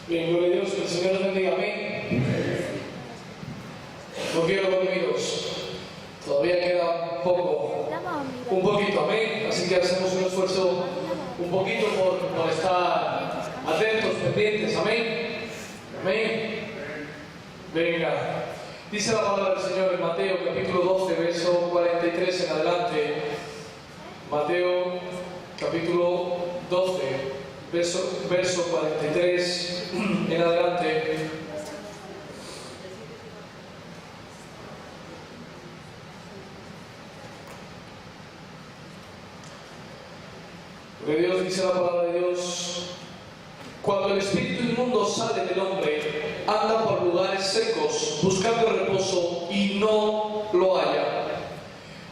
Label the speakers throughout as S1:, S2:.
S1: Bien, gloria a Dios, que el Señor nos bendiga, amén. No quiero dormiros, todavía queda un poquito, amén. Así que hacemos un esfuerzo un poquito por estar atentos, pendientes, amén. Amén. Venga, dice la palabra del Señor en Mateo capítulo 12, verso 43 en adelante. Mateo capítulo 12, verso 43 en adelante. Porque Dios dice la palabra de Dios: cuando el espíritu inmundo sale del hombre, anda por lugares secos, buscando reposo, y no lo halla.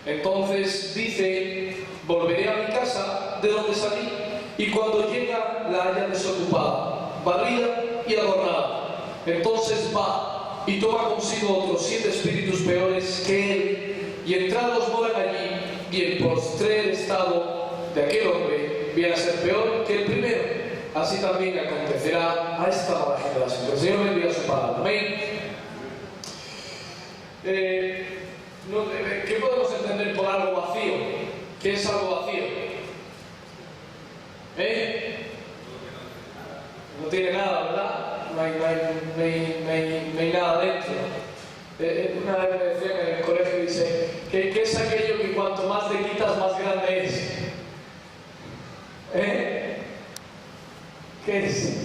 S1: Entonces dice: volveré a mi casa de donde salí, y cuando llega la halla desocupada, barrida y adornada. Entonces va y toma consigo otros 7 espíritus peores que él, y entrados moran allí, y el postrer estado de aquel hombre viene a ser peor que el primero. Así también acontecerá a esta mala generación. El Señor bendiga su palabra. Amén. ¿Qué podemos entender por algo vacío? ¿Qué es algo vacío? No tiene nada, ¿verdad? No hay nada dentro. Una vez me decían en el colegio, dice, ¿qué es aquello que cuanto más le quitas, más grande es? ¿Qué es?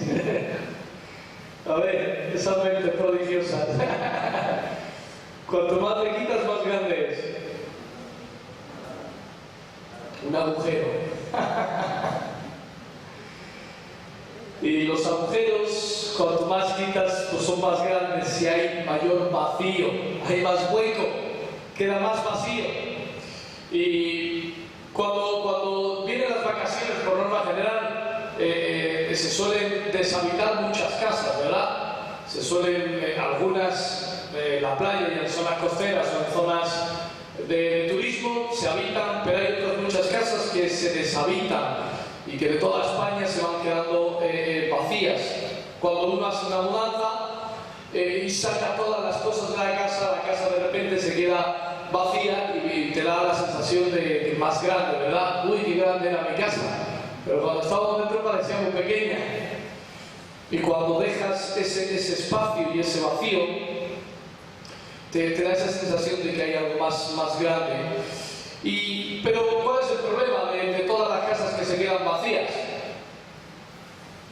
S1: A ver, esa mente prodigiosa. Cuanto más le quitas, más grande es. Un agujero. Y los agujeros, cuanto más quitas, pues son más grandes. Y hay mayor vacío, hay más hueco, queda más vacío. Y cuando vienen las vacaciones, por norma general, se suelen deshabitar muchas casas, ¿verdad? Se suelen, algunas, la playa y en zonas costeras o en zonas de turismo se habitan, pero hay otras muchas casas que se deshabitan y que de toda España se van quedando vacías. Cuando uno hace una mudanza y saca todas las cosas de la casa de repente se queda vacía y te da la sensación de más grande, ¿verdad? Uy, qué grande era mi casa. Pero cuando estábamos dentro parecía muy pequeña. Y cuando dejas ese espacio y ese vacío, te da esa sensación de que hay algo más grande. Pero ¿cuál es el problema de todas las casas que se quedan vacías?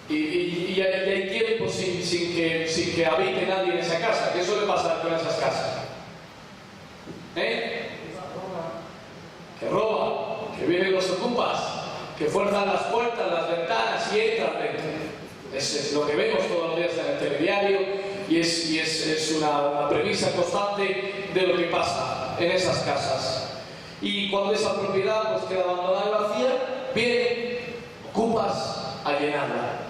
S1: Y hay tiempo sin que habite nadie en esa casa. ¿Qué suele pasar con esas casas? Que roban, que vienen los ocupas, que fuerzan las puertas, las ventanas y entran dentro. Es lo que vemos todos los días en el telediario y es una premisa constante de lo que pasa en esas casas. Y cuando esa propiedad pues queda abandonada y vacía, vienen ocupas a llenarla.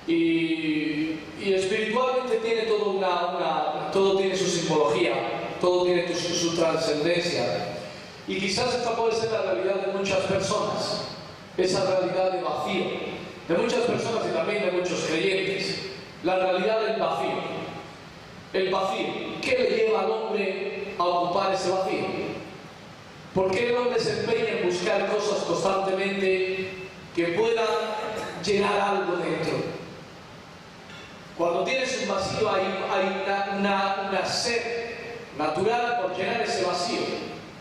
S1: Y espiritualmente tiene todo tiene su simbología, todo tiene su trascendencia. Y quizás esta puede ser la realidad de muchas personas, esa realidad de vacío, de muchas personas y también de muchos creyentes, la realidad del vacío. El vacío, ¿qué le lleva al hombre a ocupar ese vacío? ¿Por qué el hombre se empeña en buscar cosas constantemente que puedan llenar algo dentro? Cuando tienes un vacío hay una sed natural por llenar ese vacío.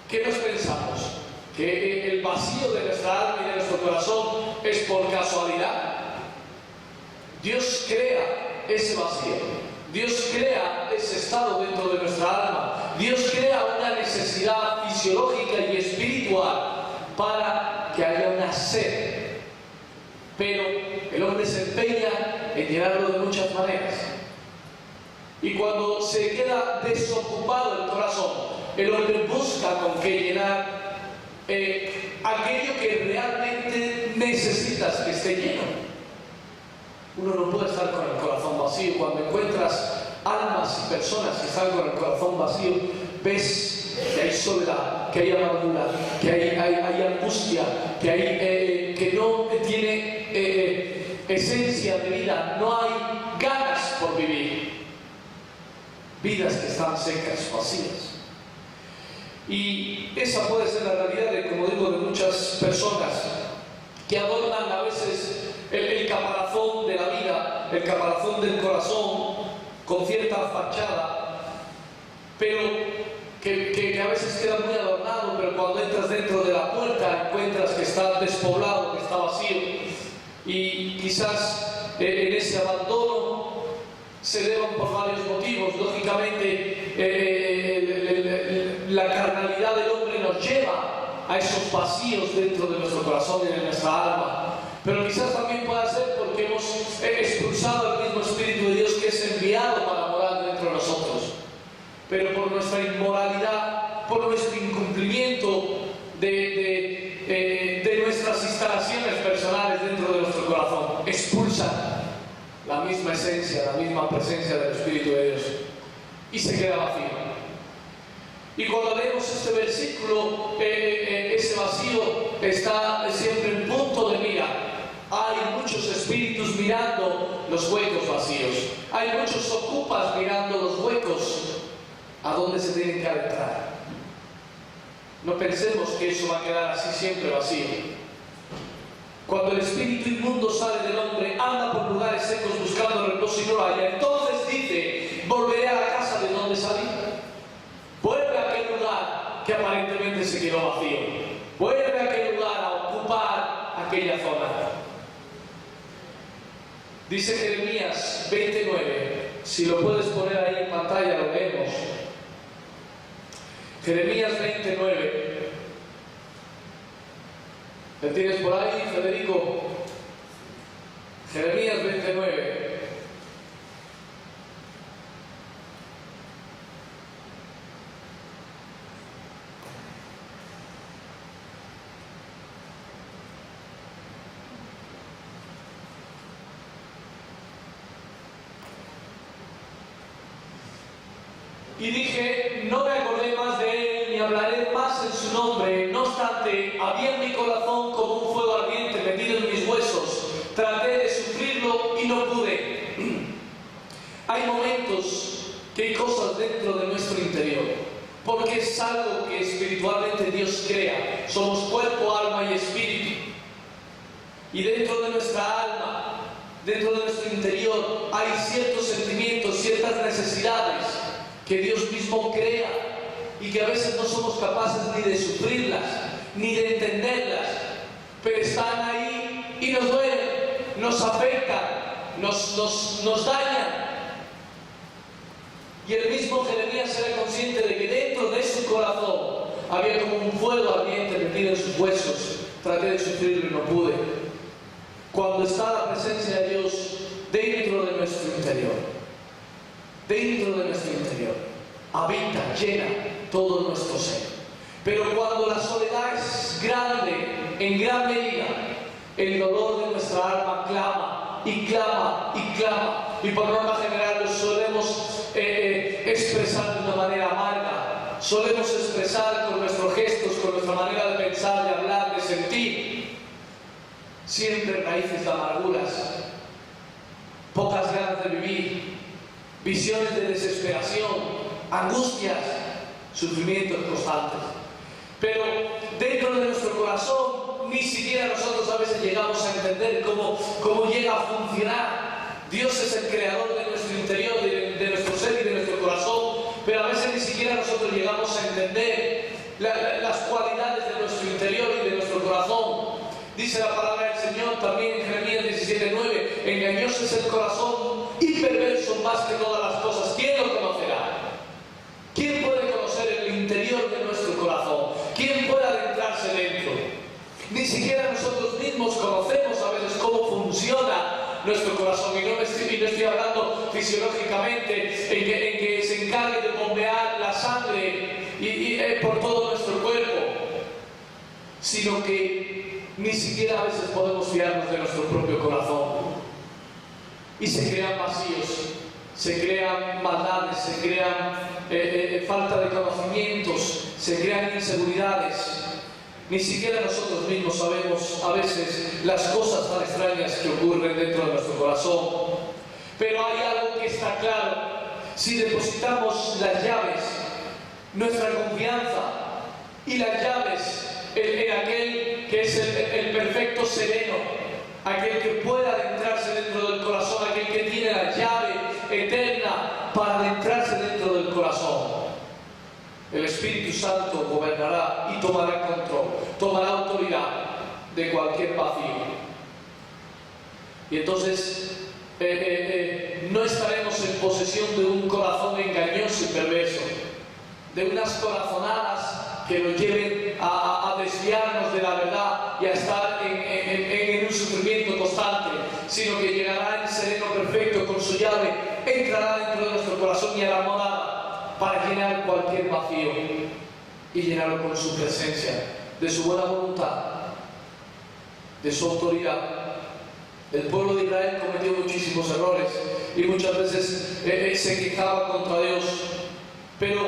S1: ¿Qué nos pensamos? ¿Que el vacío de nuestra alma y de nuestro corazón es por casualidad? Dios crea ese vacío. Dios crea ese estado dentro de nuestra alma. Dios crea una necesidad fisiológica y espiritual para que haya una sed. Pero el hombre se empeña en llenarlo de muchas maneras. Y cuando se queda desocupado el corazón, el hombre busca con qué llenar aquello que realmente necesitas que esté lleno. Uno no puede estar con el corazón vacío. Cuando encuentras almas y personas que están con el corazón vacío, ves que hay soledad, que hay amargura, que hay angustia, que no tiene esencia de vida, no hay ganas por vivir. Vidas que están secas, vacías. Y esa puede ser la realidad, como digo, de muchas personas que adornan a veces el caparazón de la vida, el caparazón del corazón, con cierta fachada, pero que a veces queda muy adornado, pero cuando entras dentro de la puerta encuentras que está despoblado, que está vacío. Y quizás en ese abandono se deban por varios motivos. Lógicamente, la carnalidad del hombre nos lleva a esos vacíos dentro de nuestro corazón y de nuestra alma. Pero quizás también pueda ser porque hemos expulsado al mismo Espíritu de Dios que es enviado para morar dentro de nosotros. Pero por nuestra inmoralidad, por nuestro incumplimiento de nuestras instalaciones personales dentro de nuestro corazón, expulsan la misma esencia, la misma presencia del Espíritu de Dios y se queda vacío. Y cuando leemos este versículo, ese vacío está siempre en punto de mira. Hay muchos espíritus mirando los huecos vacíos. Hay muchos ocupas mirando los huecos a donde se tienen que adentrar. No pensemos que eso va a quedar así siempre vacío. Cuando el espíritu inmundo sale del hombre, anda por lugares secos buscando reposo y no lo halla. Entonces dice: volveré a la casa de donde salí. Vuelve a aquel lugar que aparentemente se quedó vacío. Vuelve a aquel lugar a ocupar aquella zona. Dice Jeremías 29. Si lo puedes poner ahí en pantalla, lo leemos. Jeremías 29. ¿Lo tienes por ahí, Federico? Jeremías 29. Y dije: no me acordé más de él, ni hablaré más en su nombre. No obstante, había en mi corazón como un fuego ardiente metido en mis huesos. Traté de sufrirlo y no pude. Hay momentos que hay cosas dentro de nuestro interior, porque es algo que espiritualmente Dios crea. Somos cuerpo, alma y espíritu. Y dentro de nuestra alma, dentro de nuestro interior, hay ciertos sentimientos, ciertas necesidades que Dios mismo crea y que a veces no somos capaces ni de sufrirlas, ni de entenderlas, pero están ahí y nos duelen, nos afectan, nos dañan. Y el mismo Jeremías era consciente de que dentro de su corazón había como un fuego ardiente metido en sus huesos. Traté de sufrirlo y no pude. Cuando está la presencia de Dios dentro de nuestro interior, habita, llena todo nuestro ser. Pero cuando la soledad es grande, en gran medida, el dolor de nuestra alma clama y clama y clama, y por norma general lo solemos expresar de una manera amarga, solemos expresar con nuestros gestos, con nuestra manera de pensar, de hablar, de sentir, siempre raíces de amarguras, pocas ganas de vivir, visiones de desesperación, angustias, sufrimientos constantes. Pero dentro de nuestro corazón ni siquiera nosotros a veces llegamos a entender cómo llega a funcionar. Dios es el creador de nuestro interior, de nuestro ser y de nuestro corazón, pero a veces ni siquiera nosotros llegamos a entender las cualidades de nuestro interior y de nuestro corazón. Dice la palabra del Señor también en Jeremías 17:9: engañoso es el corazón y perverso más que todas las cosas. ¿Quién lo conocerá? ¿Quién puede conocer el interior de nuestro corazón? ¿Quién puede adentrarse dentro? Ni siquiera nosotros mismos conocemos a veces cómo funciona nuestro corazón. Y no estoy hablando fisiológicamente en que se encargue de bombear la sangre por todo nuestro cuerpo, sino que ni siquiera a veces podemos fiarnos de nuestro propio corazón. Y se crean vacíos, se crean maldades, se crean falta de conocimientos, se crean inseguridades. Ni siquiera nosotros mismos sabemos a veces las cosas tan extrañas que ocurren dentro de nuestro corazón. Pero hay algo que está claro: si depositamos las llaves, nuestra confianza y las llaves en aquel que es el perfecto sereno, aquel que pueda adentrarse dentro del corazón, aquel que tiene la llave eterna para adentrarse dentro del corazón, el Espíritu Santo gobernará y tomará control, tomará autoridad de cualquier vacío. Y entonces no estaremos en posesión de un corazón engañoso y perverso, de unas corazonadas que nos lleven a desviarnos de la verdad y a estar en un sufrimiento constante, sino que llegará el sereno perfecto con su llave, entrará dentro de nuestro corazón y a la morada para llenar cualquier vacío y llenarlo con su presencia, de su buena voluntad, de su autoridad. El pueblo de Israel cometió muchísimos errores y muchas veces se quejaba contra Dios, pero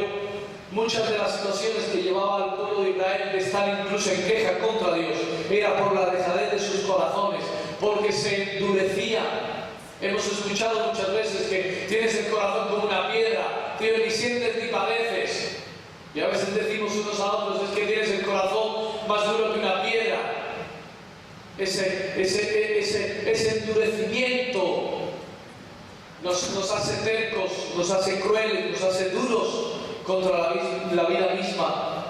S1: muchas de las situaciones que llevaba al pueblo de Israel de estar incluso en queja contra Dios era por la dejadez de sus corazones, porque se endurecía. Hemos escuchado muchas veces que tienes el corazón como una piedra, tío, ni sientes ni padeces. Y a veces decimos unos a otros, es que tienes el corazón más duro que una piedra. Ese endurecimiento nos hace tercos, nos hace crueles, nos hace duros contra la vida misma.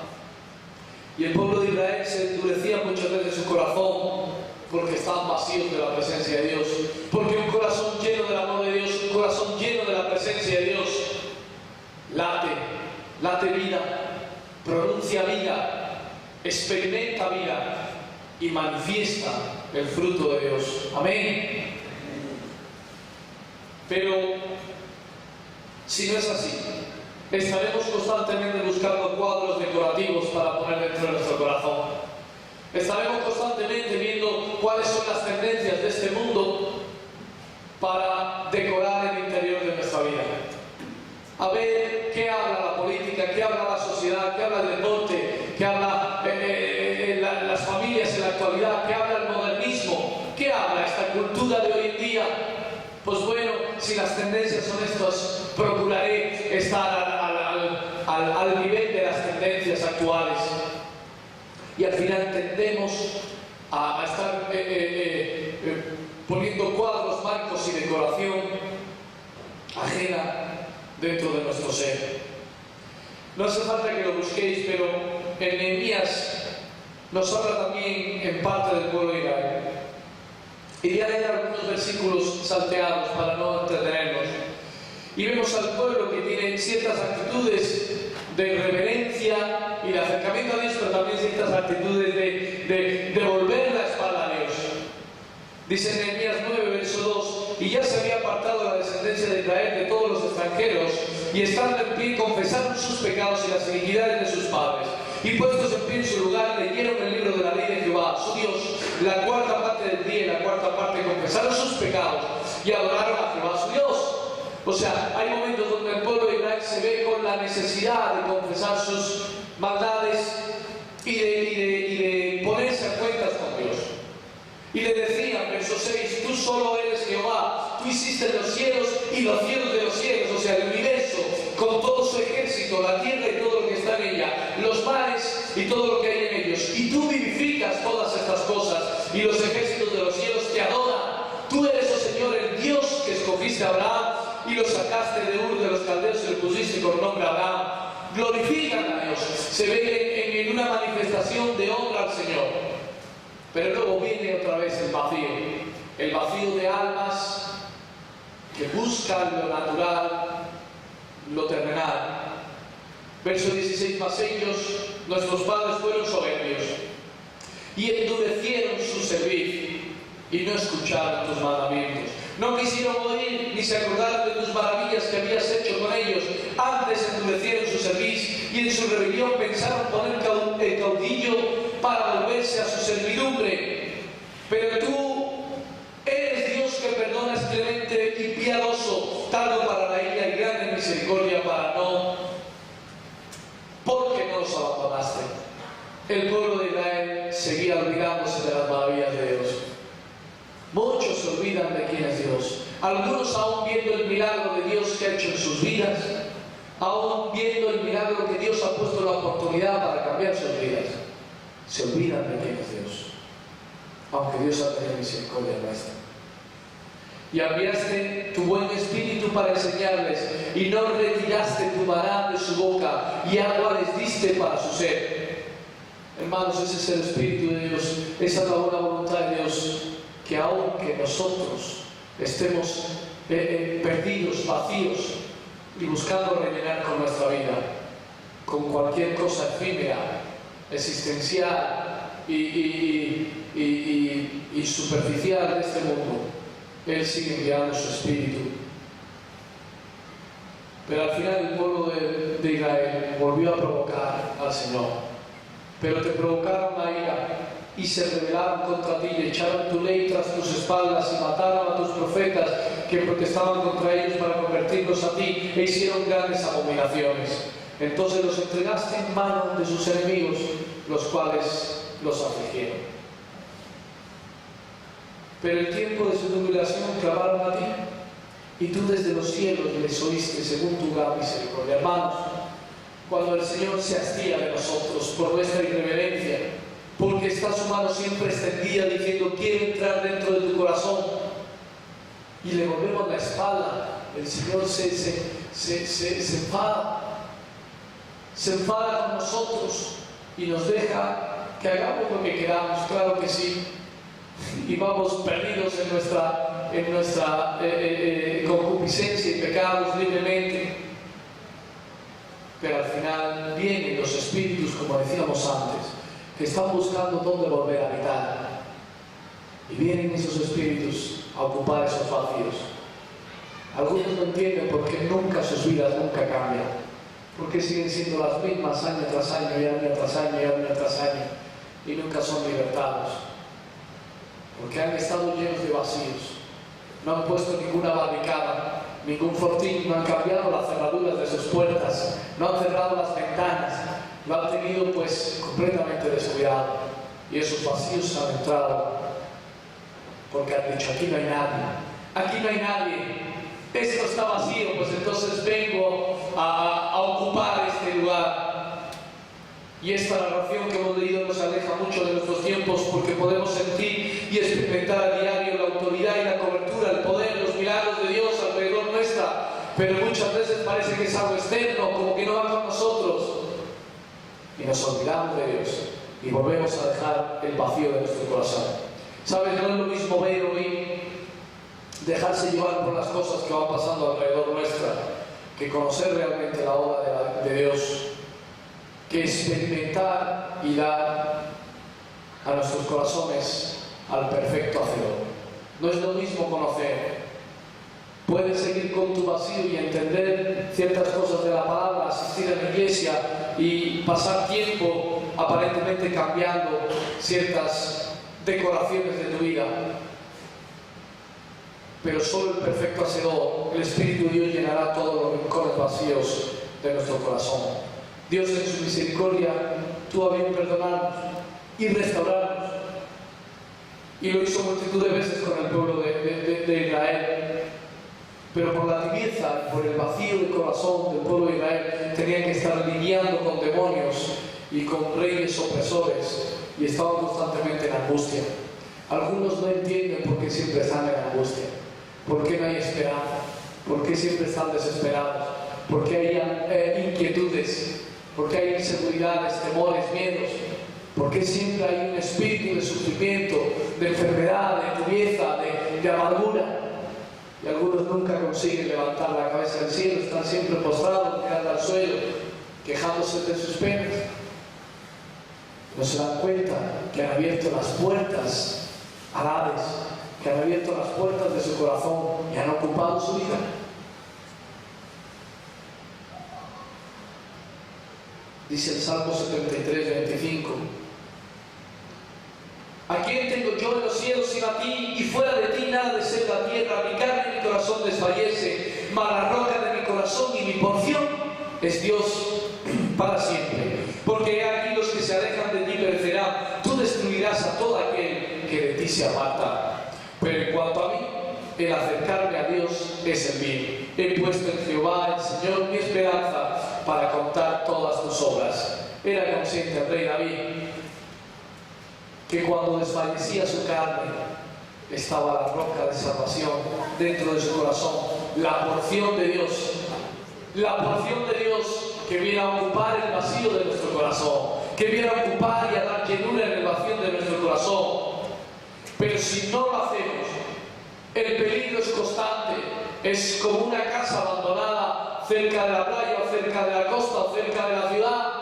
S1: Y el pueblo de Israel se endurecía muchas veces su corazón porque estaban vacíos de la presencia de Dios, porque un corazón lleno del amor de Dios, un corazón lleno de la presencia de Dios late vida, pronuncia vida, experimenta vida y manifiesta el fruto de Dios. Amén. Pero si no es así, estaremos constantemente buscando cuadros decorativos para poner dentro de nuestro corazón. Estaremos constantemente viendo cuáles son las tendencias de este mundo para decorar el interior de nuestra vida. A ver qué habla la política, qué habla la sociedad, qué habla el deporte, qué habla las familias en la actualidad, qué habla el modernismo, qué habla esta cultura de hoy en día. Pues bueno, si las tendencias son estas, procuraré estar al nivel de las tendencias actuales. Y al final tendemos a estar poniendo cuadros, marcos y decoración ajena dentro de nuestro ser. No hace falta que lo busquéis, pero en Nehemías nos habla también en parte del pueblo de Israel. Y voy a leer algunos versículos salteados para no entretenernos. Y vemos al pueblo que tiene ciertas actitudes de reverencia y de acercamiento a Dios, pero también ciertas actitudes de volver la espalda a Dios. Dice en Nehemías 9, verso 2: y ya se había apartado la descendencia de Israel de todos los extranjeros, y estando en pie confesaron sus pecados y las iniquidades de sus padres. Y puestos en pie en su lugar, leyeron el libro de la ley de Jehová, su Dios, la cuarta parte del día y la cuarta parte confesaron sus pecados y adoraron a Jehová su Dios. O sea, hay momentos donde el pueblo de Israel se ve con la necesidad de confesar sus maldades y de ponerse a cuentas con Dios. Y le decían, verso 6, tú solo eres Jehová, tú hiciste los cielos y los cielos de los cielos, o sea, el universo, con todo su ejército, la tierra y todo lo que está en ella, los mares y todo lo que hay en ellos. Y tú vivificas todas estas cosas, y los ejércitos de los cielos te adoran. Tú eres, oh Señor, el Dios que escogiste a Abraham y lo sacaste de Ur de los caldeos y lo pusiste con nombre Abraham. Glorifican a Dios, se ve en una manifestación de honra al Señor. Pero luego viene otra vez el vacío de almas que buscan lo natural, lo terrenal. Verso 16: mas ellos, nuestros padres, fueron soberbios y endurecieron su servicio y no escucharon tus mandamientos. No quisieron oír ni se acordaron de tus maravillas que habías hecho con ellos. Antes endurecieron su servicio y en su rebelión pensaron poner el caudillo para volverse a su servidumbre. Pero tú eres Dios que perdonas, clemente y piadoso, tardo para la ira y grande en misericordia para no, porque no los abandonaste. El pueblo de Israel seguía olvidándose de las maravillas de Dios. Muchos se olvidan de quién es Dios. Algunos, aún viendo el milagro de Dios que ha hecho en sus vidas, aún viendo el milagro que Dios ha puesto la oportunidad para cambiar sus vidas, se olvidan de quién es Dios, aunque Dios ha tenido misericordia nuestra. Y enviaste tu buen espíritu para enseñarles, y no retiraste tu maná de su boca, y agua les diste para su sed. Hermanos, ese es el espíritu de Dios, esa es la buena voluntad de Dios, que aunque nosotros estemos perdidos, vacíos, y buscando rellenar con nuestra vida, con cualquier cosa efímera, existencial y superficial de este mundo, Él sigue enviando su espíritu. Pero al final el pueblo de Israel volvió a provocar al Señor, pero te provocaron a ira y se rebelaron contra ti y echaron tu ley tras tus espaldas y mataron a tus profetas que protestaban contra ellos para convertirlos a ti, e hicieron grandes abominaciones. Entonces los entregaste en manos de sus enemigos, los cuales los afligieron. Pero el tiempo de su tribulación clamaron a ti, y tú desde los cielos les oíste según tu gran misericordia. Hermanos, cuando el Señor se hastía de nosotros por nuestra irreverencia, porque está su mano siempre extendida diciendo quiero entrar dentro de tu corazón, y le volvemos la espalda, el Señor se enfada con nosotros y nos deja que hagamos lo que queramos, claro que sí, y vamos perdidos en nuestra concupiscencia y pecados libremente. Pero al final vienen los espíritus, como decíamos antes, que están buscando dónde volver a habitar, y vienen esos espíritus a ocupar esos vacíos. Algunos no entienden por qué nunca sus vidas nunca cambian, porque siguen siendo las mismas año tras año y año tras año y año tras año, y nunca son libertados, porque han estado llenos de vacíos, no han puesto ninguna barricada, ningún fortín, no han cambiado las cerraduras de sus puertas, no han cerrado las ventanas, lo han tenido pues completamente descuidado, y esos vacíos han entrado porque han dicho aquí no hay nadie, esto está vacío, pues entonces vengo a ocupar este lugar. Y esta narración que hemos leído nos aleja mucho de nuestros tiempos, porque podemos sentir y experimentar a diario la autoridad y la cobertura, el poder, los milagros de Dios alrededor nuestra, pero muchas veces parece que es algo externo, como que no va con nosotros, y nos olvidamos de Dios y volvemos a dejar el vacío de nuestro corazón. ¿Sabes? No es lo mismo ver hoy, dejarse llevar por las cosas que van pasando alrededor nuestra, que conocer realmente la obra de Dios, que experimentar y dar a nuestros corazones al perfecto hacedor. No es lo mismo conocer. Puedes seguir con tu vacío y entender ciertas cosas de la palabra, asistir a la iglesia y pasar tiempo aparentemente cambiando ciertas decoraciones de tu vida, pero solo el perfecto hacedor, el Espíritu de Dios, llenará todos los rincones vacíos de nuestro corazón. Dios en su misericordia tuvo a bien perdonarnos y restaurarnos, y lo hizo multitud de veces con el pueblo de Israel, pero por la tibieza y por el vacío de corazón del pueblo de Israel tenían que estar lidiando con demonios y con reyes opresores, y estaban constantemente en angustia. Algunos no entienden por qué siempre están en angustia, por qué no hay esperanza, por qué siempre están desesperados, por qué hay inquietudes, por qué hay inseguridades, temores, miedos, por qué siempre hay un espíritu de sufrimiento, de enfermedad, de tibieza, de amargura. Y algunos nunca consiguen levantar la cabeza del cielo, están siempre postrados, mirando al suelo, quejándose de sus penas. No se dan cuenta que han abierto las puertas al Hades, que han abierto las puertas de su corazón y han ocupado su vida. Dice el Salmo 73, 25: ¿a quién tengo yo en los cielos sino a ti? Y fuera de ti nada deseo la tierra. Mi carne y mi corazón desfallece, mas la roca de mi corazón y mi porción es Dios para siempre. Porque aquí los que se alejan de ti perecerán. Tú destruirás dice a Marta: pero en cuanto a mí, el acercarme a Dios es el bien. He puesto en Jehová, el Señor, mi esperanza para contar todas tus obras. Era consciente el rey David que cuando desfallecía su carne estaba la roca de salvación dentro de su corazón, la porción de Dios que viene a ocupar el vacío de nuestro corazón, que viene a ocupar y a dar llenura en el vacío de nuestro corazón. Pero si no lo hacemos, el peligro es constante. Es como una casa abandonada cerca de la playa o cerca de la costa o cerca de la ciudad.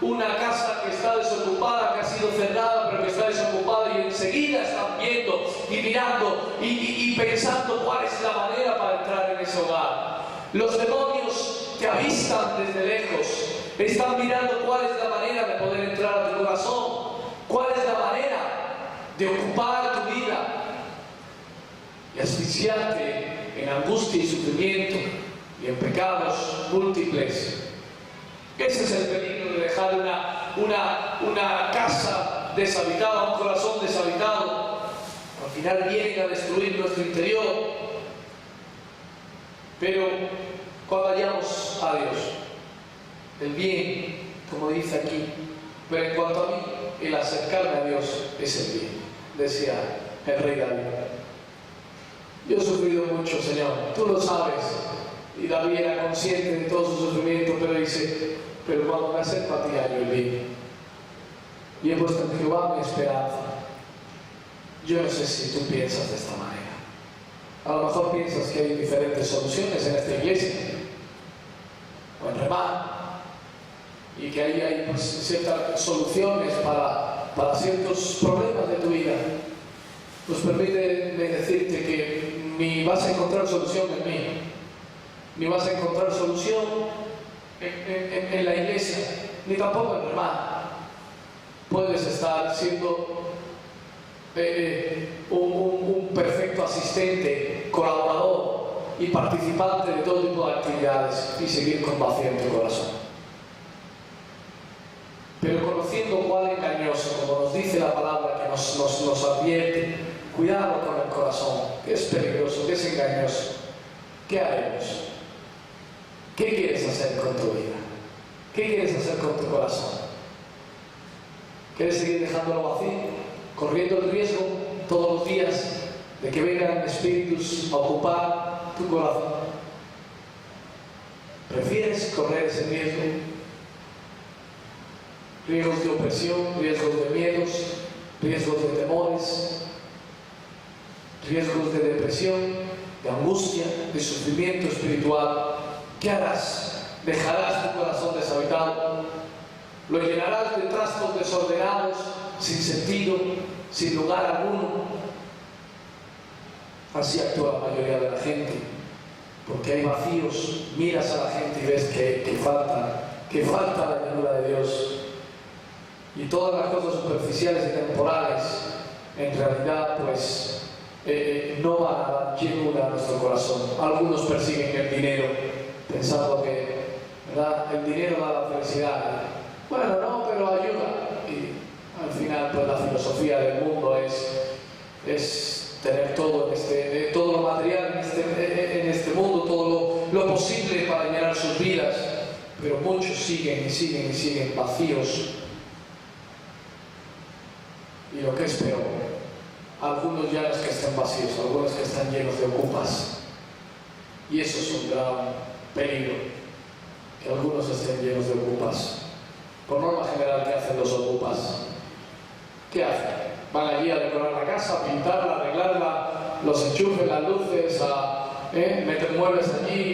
S1: Una casa que está desocupada, que ha sido cerrada, pero que está desocupada, y enseguida están viendo y mirando y pensando cuál es la manera para entrar en ese hogar. Los demonios te avistan desde lejos, están mirando cuál es la manera de poder entrar a tu corazón, cuál es la manera de ocupar tu vida y asfixiarte en angustia y sufrimiento y en pecados múltiples. Ese es el peligro de dejar una casa deshabitada, un corazón deshabitado. Al final vienen a destruir nuestro interior. Pero cuando hallamos a Dios, el bien, como dice aquí, pero en cuanto a mí, el acercarme a Dios es el bien, decía el rey David. Yo he sufrido mucho, Señor, tú lo sabes. Y David era consciente de todo su sufrimiento, pero dice: pero cuando me acerco a ti hallo el bien. Y he puesto en Jehová mi esperanza. Yo no sé si tú piensas de esta manera. A lo mejor piensas que hay diferentes soluciones en esta iglesia o en Remar, y que ahí hay pues, ciertas soluciones para ciertos problemas de tu vida. Pues permíteme decirte que ni vas a encontrar solución en mí, ni vas a encontrar solución en la iglesia, ni tampoco en Remar. Puedes estar siendo un perfecto asistente, colaborador y participante de todo tipo de actividades y seguir con vacío en tu corazón. Pero conociendo cuál engañoso, como nos dice la palabra que nos advierte, cuidado con el corazón, que es peligroso, que es engañoso. ¿Qué haremos? ¿Qué quieres hacer con tu vida? ¿Qué quieres hacer con tu corazón? ¿Quieres seguir dejándolo vacío? Corriendo el riesgo todos los días de que vengan espíritus a ocupar tu corazón. ¿Prefieres correr ese riesgo? Riesgos de opresión, riesgos de miedos, riesgos de temores, riesgos de depresión, de angustia, de sufrimiento espiritual. ¿Qué harás? ¿Dejarás tu corazón deshabitado? ¿Lo llenarás de trastos desordenados, sin sentido, sin lugar alguno? Así actúa la mayoría de la gente, porque hay vacíos. Miras a la gente y ves que falta la llenura de Dios. Y todas las cosas superficiales y temporales, en realidad, pues, no van a dar llenura a nuestro corazón. Algunos persiguen el dinero, pensando que, ¿verdad?, el dinero da la felicidad. Bueno, no, pero ayuda. Y al final, pues, la filosofía del mundo es tener todo todo lo material en este mundo, todo lo posible para llenar sus vidas. Pero muchos siguen vacíos. Y lo que es peor, algunos ya no es que estén vacíos, algunos que están llenos de ocupas. Y eso es un gran peligro, que algunos estén llenos de ocupas. Por norma general, ¿qué hacen los ocupas? ¿Qué hacen? Van allí a decorar la casa, a pintarla, a arreglarla, los enchufes, las luces, a meter muebles allí,